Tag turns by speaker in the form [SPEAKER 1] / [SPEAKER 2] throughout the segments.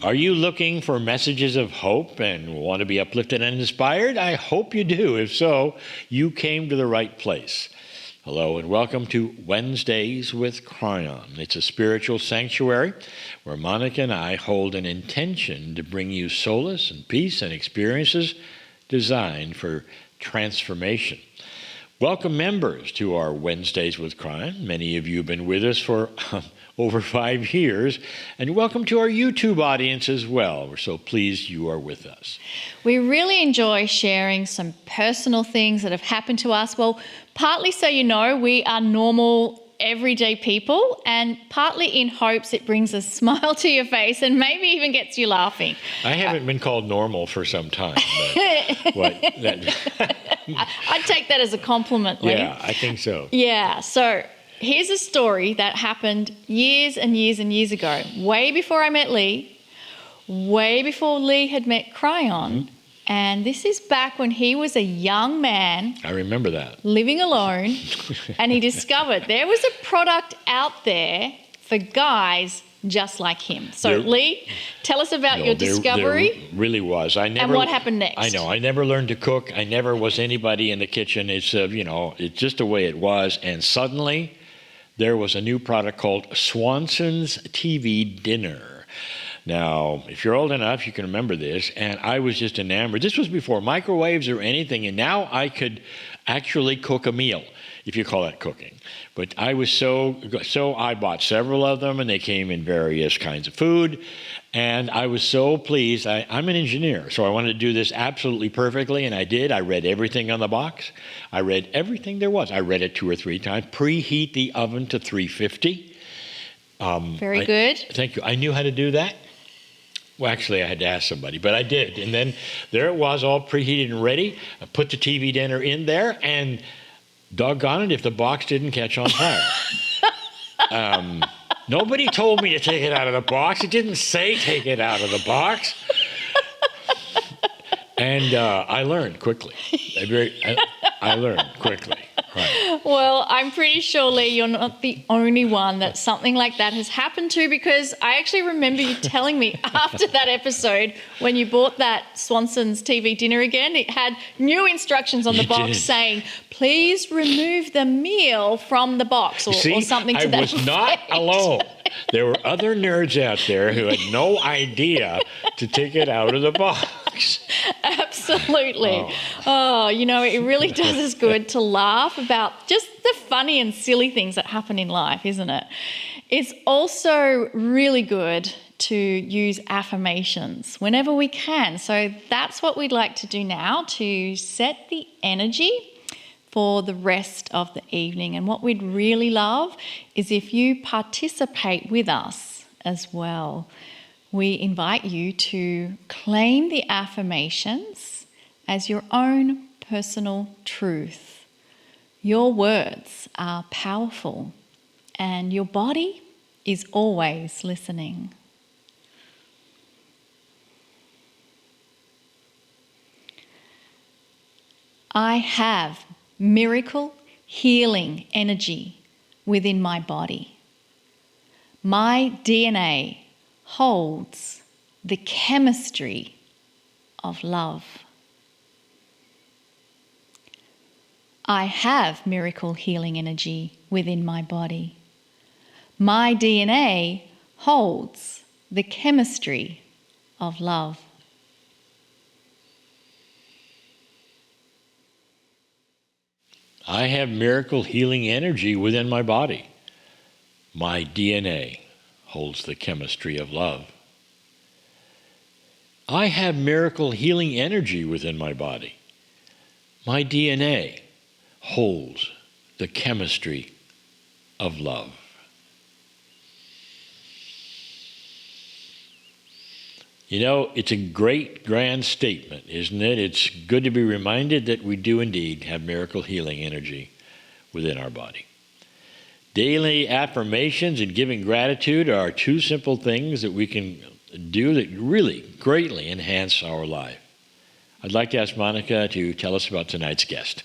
[SPEAKER 1] Are you looking for messages of hope and want to be uplifted and inspired? I hope you do. If so, you came to the right place. Hello and welcome to Wednesdays with Kryon. It's a spiritual sanctuary where Monica and I hold an intention to bring you solace and peace and experiences designed for transformation. Welcome members to our Wednesdays with Kryon. Many of you have been with us for over 5 years. And welcome to our YouTube audience as well. We're so pleased you are with us.
[SPEAKER 2] We really enjoy sharing some personal things that have happened to us. Well, partly so you know we are normal, everyday people, and partly in hopes it brings a smile to your face and maybe even gets you laughing.
[SPEAKER 1] I haven't been called normal for some time.
[SPEAKER 2] I'd take that as a compliment, Lee.
[SPEAKER 1] Yeah, I think so.
[SPEAKER 2] Yeah, so here's a story that happened years and years and years ago, way before I met Lee, way before Lee had met Kryon, and this is back when he was a young man.
[SPEAKER 1] I remember that.
[SPEAKER 2] Living alone, and he discovered there was a product out there for guys just like him. So, Lee, tell us about your discovery.
[SPEAKER 1] There really was.
[SPEAKER 2] And what happened next?
[SPEAKER 1] I know. I never learned to cook. I never was anybody in the kitchen. It's, it's just the way it was. And suddenly, there was a new product called Swanson's TV Dinner. Now, if you're old enough, you can remember this. And I was just enamored. This was before microwaves or anything. And now I could actually cook a meal, if you call that cooking. But I was so I bought several of them, and they came in various kinds of food. And I was so pleased. I'm an engineer, so I wanted to do this absolutely perfectly, and I did. I read everything on the box. I read everything there was. I read it 2 or 3 times. Preheat the oven to 350.
[SPEAKER 2] Very good.
[SPEAKER 1] Thank you. I knew how to do that. Well, actually, I had to ask somebody, but I did. And then there it was, all preheated and ready. I put the TV dinner in there, and doggone it if the box didn't catch on fire. Nobody told me to take it out of the box. It didn't say take it out of the box. And I learned quickly. I learned quickly. Right.
[SPEAKER 2] Well, I'm pretty sure, Lee, you're not the only one that something like that has happened to, because I actually remember you telling me after that episode when you bought that Swanson's TV dinner again, it had new instructions on the box saying, please remove the meal from the box or something to that effect. I was not alone.
[SPEAKER 1] There were other nerds out there who had no idea to take it out of the box.
[SPEAKER 2] Absolutely. It really does us good to laugh about just the funny and silly things that happen in life, isn't it? It's also really good to use affirmations whenever we can. So that's what we'd like to do now to set the energy for the rest of the evening. And what we'd really love is if you participate with us as well. We invite you to claim the affirmations as your own personal truth. Your words are powerful, and your body is always listening. I have miracle healing energy within my body. My DNA holds the chemistry of love. I have miracle healing energy within my body. My DNA holds the chemistry of love.
[SPEAKER 1] I have miracle healing energy within my body. My DNA holds the chemistry of love. I have miracle healing energy within my body. My DNA holds the chemistry of love. You know, it's a great, grand statement, isn't it? It's good to be reminded that we do indeed have miracle healing energy within our body. Daily affirmations and giving gratitude are 2 simple things that we can do that really greatly enhance our life. I'd like to ask Monica to tell us about tonight's guest.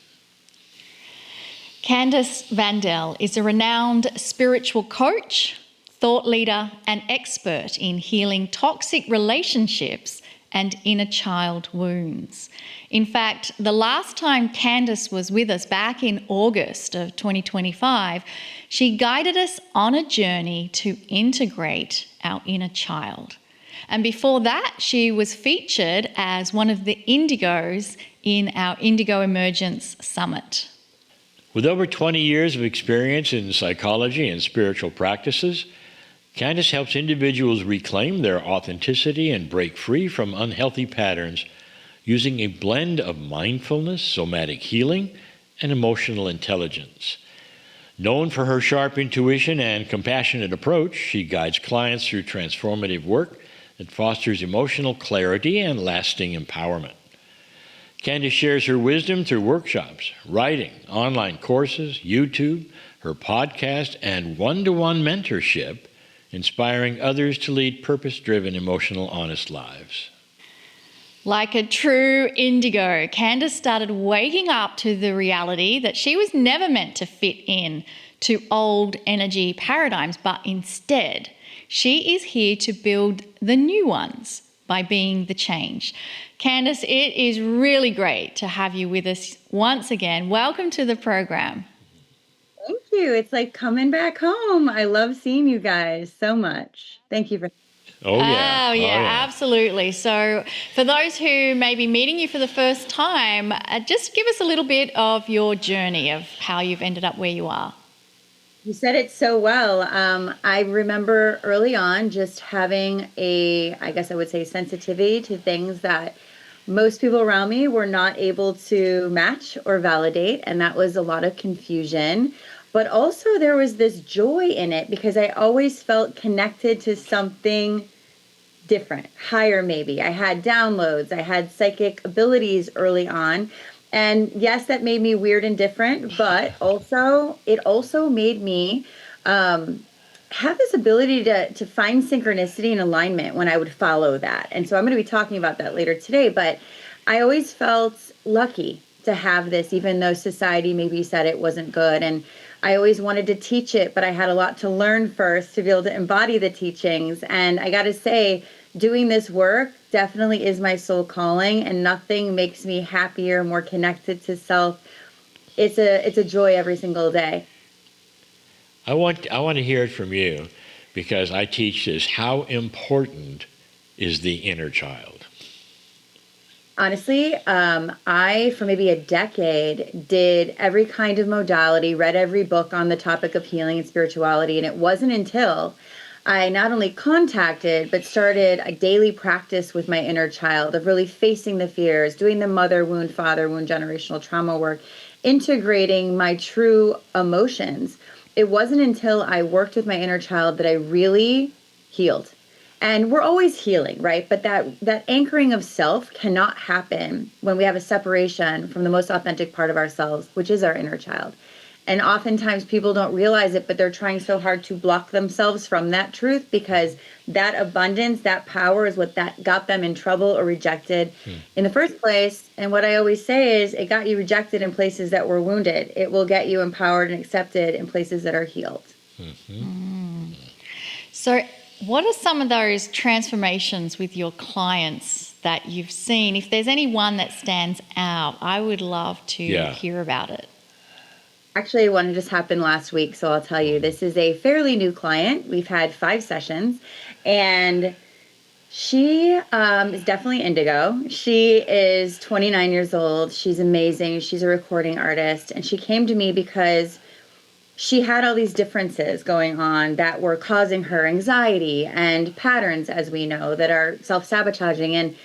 [SPEAKER 2] Candace Van Dell is a renowned spiritual coach, thought leader, and expert in healing toxic relationships and inner child wounds. In fact, the last time Candace was with us back in August of 2025, she guided us on a journey to integrate our inner child. And before that, she was featured as one of the Indigos in our Indigo Emergence Summit.
[SPEAKER 1] With over 20 years of experience in psychology and spiritual practices, Candace helps individuals reclaim their authenticity and break free from unhealthy patterns using a blend of mindfulness, somatic healing, and emotional intelligence. Known for her sharp intuition and compassionate approach, she guides clients through transformative work that fosters emotional clarity and lasting empowerment. Candace shares her wisdom through workshops, writing, online courses, YouTube, her podcast, and one-to-one mentorship, inspiring others to lead purpose-driven, emotional, honest lives.
[SPEAKER 2] Like a true indigo, Candace started waking up to the reality that she was never meant to fit in to old energy paradigms, but instead, she is here to build the new ones by being the change. Candace, it is really great to have you with us once again. Welcome to the program.
[SPEAKER 3] Thank you. It's like coming back home. I love seeing you guys so much. Thank you for.
[SPEAKER 1] Oh, yeah.
[SPEAKER 2] Oh, yeah, absolutely. So for those who may be meeting you for the first time, just give us a little bit of your journey of how you've ended up where you are.
[SPEAKER 3] You said it so well. I remember early on just having I guess I would say, sensitivity to things that most people around me were not able to match or validate. And that was a lot of confusion. But also there was this joy in it because I always felt connected to something different, higher maybe. I had downloads, I had psychic abilities early on. And yes, that made me weird and different, but it also made me have this ability to find synchronicity and alignment when I would follow that. And so I'm going to be talking about that later today, but I always felt lucky to have this, even though society maybe said it wasn't good. And I always wanted to teach it, but I had a lot to learn first to be able to embody the teachings. And I got to say, doing this work definitely is my soul calling, and nothing makes me happier, more connected to self. It's a joy every single day.
[SPEAKER 1] I want to hear it from you because I teach this. How important is the inner child?
[SPEAKER 3] Honestly, I, for maybe a decade, did every kind of modality, read every book on the topic of healing and spirituality, and it wasn't until I not only contacted, but started a daily practice with my inner child of really facing the fears, doing the mother wound, father wound, generational trauma work, integrating my true emotions. It wasn't until I worked with my inner child that I really healed. And we're always healing, right? But that anchoring of self cannot happen when we have a separation from the most authentic part of ourselves, which is our inner child. And oftentimes people don't realize it, but they're trying so hard to block themselves from that truth because that abundance, that power is what that got them in trouble or rejected in the first place. And what I always say is it got you rejected in places that were wounded. It will get you empowered and accepted in places that are healed.
[SPEAKER 2] So what are some of those transformations with your clients that you've seen? If there's any one that stands out, I would love to hear about it.
[SPEAKER 3] Actually, one just happened last week, so I'll tell you. This is a fairly new client. We've had 5 sessions, and she is definitely indigo. She is 29 years old. She's amazing. She's a recording artist, and she came to me because she had all these differences going on that were causing her anxiety and patterns, as we know, that are self-sabotaging. And,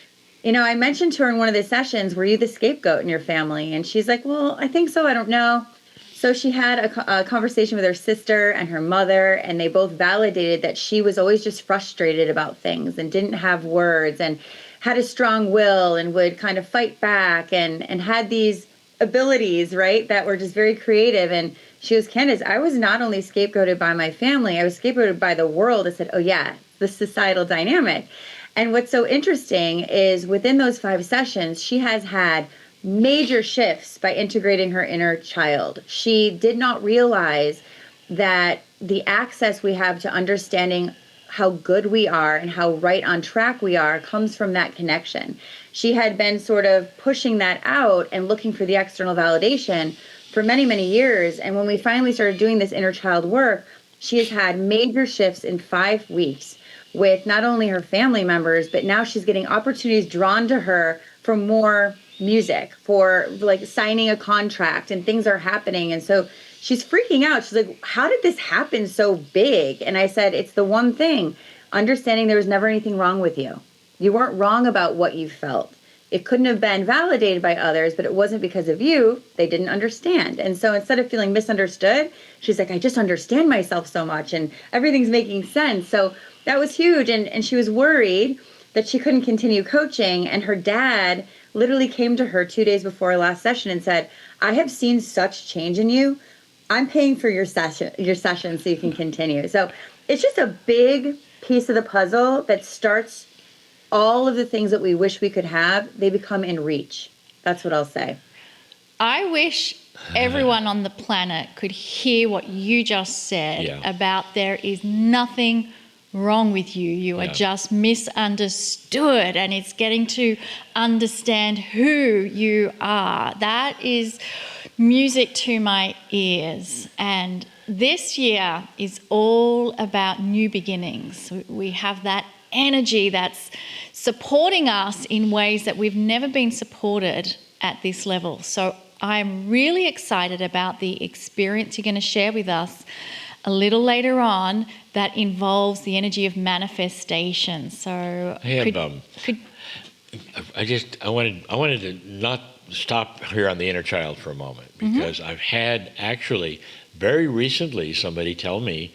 [SPEAKER 3] I mentioned to her in one of the sessions, were you the scapegoat in your family? And she's like, well, I think so. I don't know. So she had a conversation with her sister and her mother, and they both validated that she was always just frustrated about things and didn't have words and had a strong will and would kind of fight back and had these abilities, right, that were just very creative. And she goes, Candace, I was not only scapegoated by my family, I was scapegoated by the world. I said, oh yeah, the societal dynamic. And what's so interesting is within those 5 sessions, she has had major shifts by integrating her inner child. She did not realize that the access we have to understanding how good we are and how right on track we are comes from that connection. She had been sort of pushing that out and looking for the external validation for many, many years. And when we finally started doing this inner child work, she has had major shifts in 5 weeks with not only her family members, but now she's getting opportunities drawn to her for more music, for like signing a contract, and things are happening. And so she's freaking out. She's like, how did this happen so big? And I said, it's the one thing, understanding there was never anything wrong with you. You weren't wrong about what you felt. It couldn't have been validated by others, but it wasn't because of you. They didn't understand. And so instead of feeling misunderstood, she's like, I just understand myself so much and everything's making sense. So that was huge. And she was worried that she couldn't continue coaching. And her dad literally came to her 2 days before our last session and said, I have seen such change in you. I'm paying for your session so you can continue. So it's just a big piece of the puzzle that starts all of the things that we wish we could have, they become in reach. That's what I'll say.
[SPEAKER 2] I wish everyone on the planet could hear what you just said about there is nothing wrong with you. You are just misunderstood, and it's getting to understand who you are. That is music to my ears. And this year is all about new beginnings. We have that energy that's supporting us in ways that we've never been supported at this level. So I'm really excited about the experience you're going to share with us a little later on that involves the energy of manifestation. So
[SPEAKER 1] I wanted to not stop here on the inner child for a moment, because I've had actually very recently somebody tell me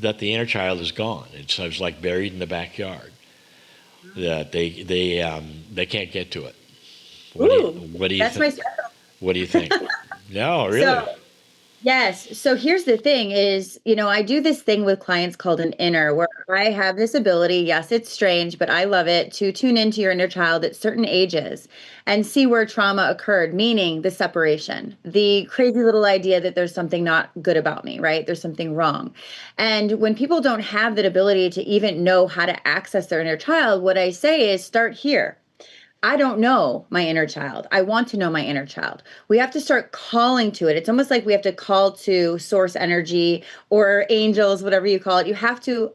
[SPEAKER 1] that the inner child is gone. It's like buried in the backyard. That they can't get to it. What do you
[SPEAKER 3] that's
[SPEAKER 1] think?
[SPEAKER 3] my special.
[SPEAKER 1] What do you think? No, really.
[SPEAKER 3] Yes. So here's the thing is, I do this thing with clients called an inner, where I have this ability, yes, it's strange, but I love it, to tune into your inner child at certain ages and see where trauma occurred, meaning the separation, the crazy little idea that there's something not good about me, right? There's something wrong. And when people don't have that ability to even know how to access their inner child, what I say is start here. I don't know my inner child. I want to know my inner child. We have to start calling to it. It's almost like we have to call to source energy or angels, whatever you call it. You have to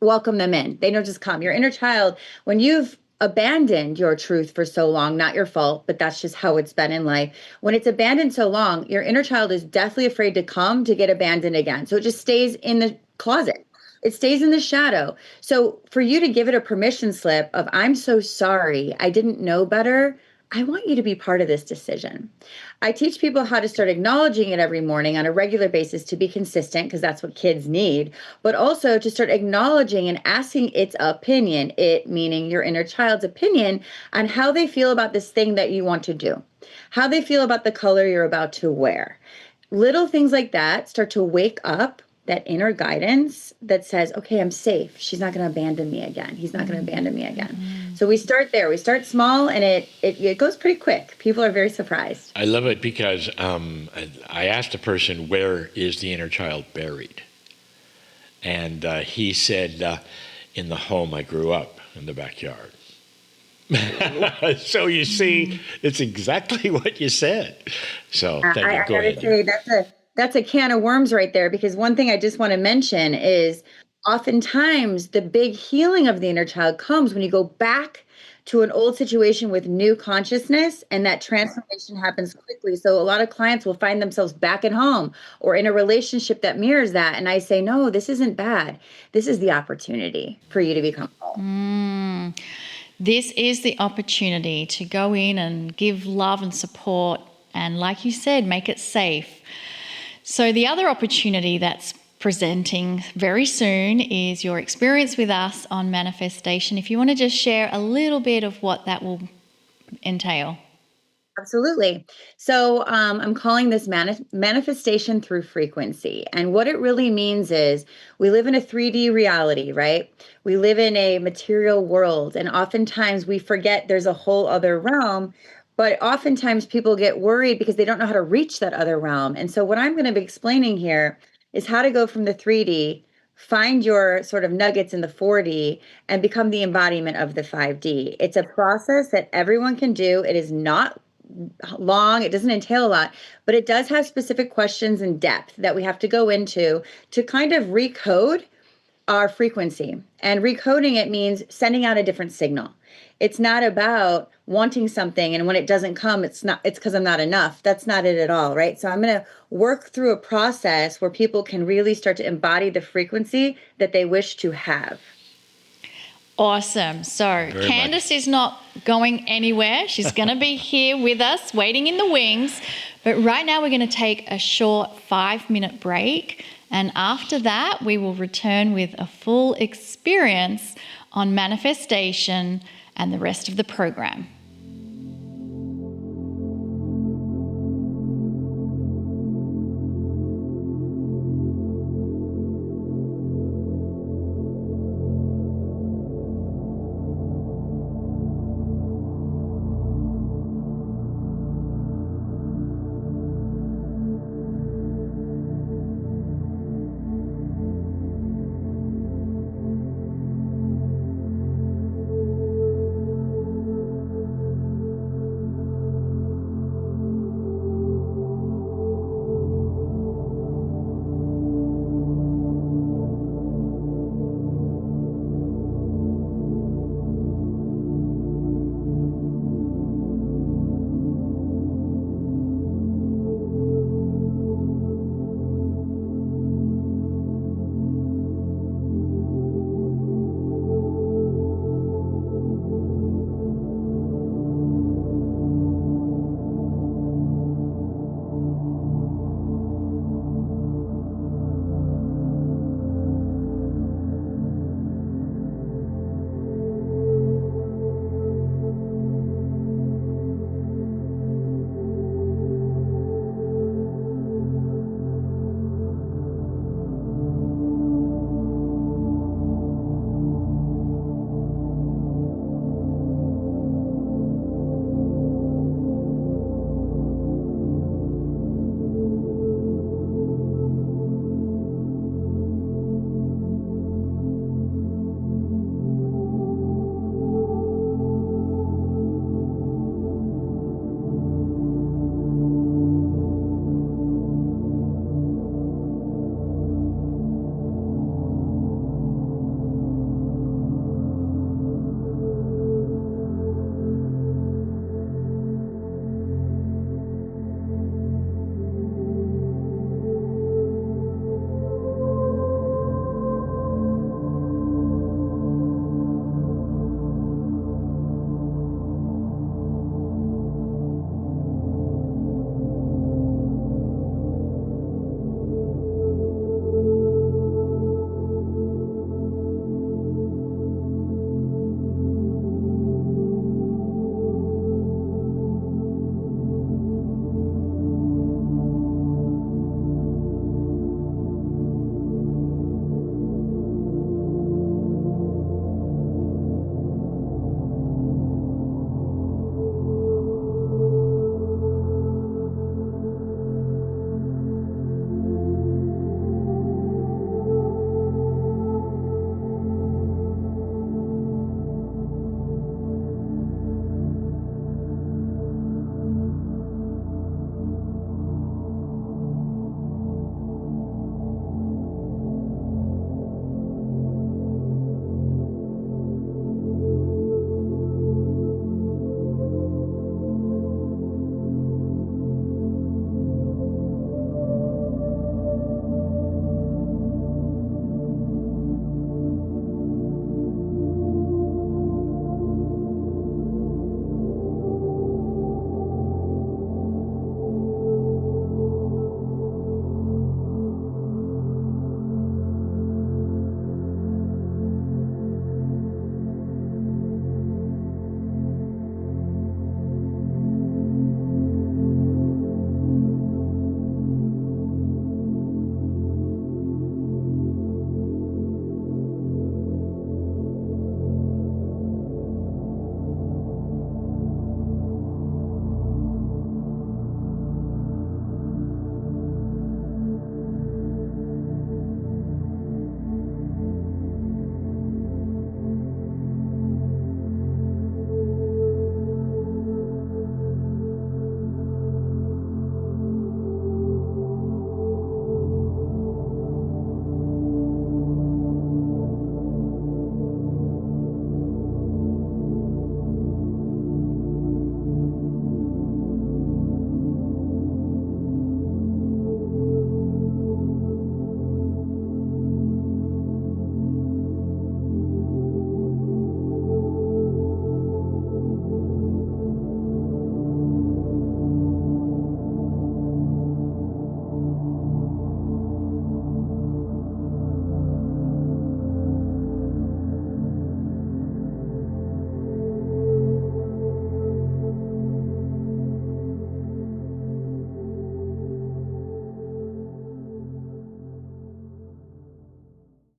[SPEAKER 3] welcome them in. They don't just come. Your inner child, when you've abandoned your truth for so long, not your fault, but that's just how it's been in life. When it's abandoned so long, your inner child is deathly afraid to come to get abandoned again. So it just stays in the closet. It stays in the shadow. So for you to give it a permission slip of, I'm so sorry, I didn't know better, I want you to be part of this decision. I teach people how to start acknowledging it every morning on a regular basis to be consistent, because that's what kids need, but also to start acknowledging and asking its opinion, it meaning your inner child's opinion, on how they feel about this thing that you want to do, how they feel about the color you're about to wear. Little things like that start to wake up that inner guidance that says, okay, I'm safe. She's not going to abandon me again. He's not going to abandon me again. So we start there. We start small, and it goes pretty quick. People are very surprised.
[SPEAKER 1] I love it because I asked a person, where is the inner child buried? And he said, in the home I grew up, in the backyard. So you see, it's exactly what you said. So thank you. Go ahead.
[SPEAKER 3] Say, that's a can of worms right there, because one thing I just want to mention is oftentimes the big healing of the inner child comes when you go back to an old situation with new consciousness, and that transformation happens quickly. So a lot of clients will find themselves back at home or in a relationship that mirrors that. And I say, no, this isn't bad. This is the opportunity for you to become whole.
[SPEAKER 2] This is the opportunity to go in and give love and support, and like you said, make it safe. So the other opportunity that's presenting very soon is your experience with us on manifestation. If you want to just share a little bit of what that will entail.
[SPEAKER 3] Absolutely. So I'm calling this manifestation through frequency. And what it really means is we live in a 3D reality, right? We live in a material world. And oftentimes we forget there's a whole other realm. But oftentimes people get worried because they don't know how to reach that other realm. And so what I'm going to be explaining here is how to go from the 3D, find your sort of nuggets in the 4D, and become the embodiment of the 5D. It's a process that everyone can do. It is not long, it doesn't entail a lot, but it does have specific questions in depth that we have to go into to kind of recode our frequency. And recoding it means sending out a different signal. It's not about wanting something and when it doesn't come, it's because I'm not enough. That's not it at all, right? So I'm going to work through a process where people can really start to embody the frequency that they wish to have.
[SPEAKER 2] Awesome. So Candace is not going anywhere. She's going to be here with us, waiting in the wings. But right now we're going to take a short 5-minute break. And after that, we will return with a full experience on manifestation and the rest of the program.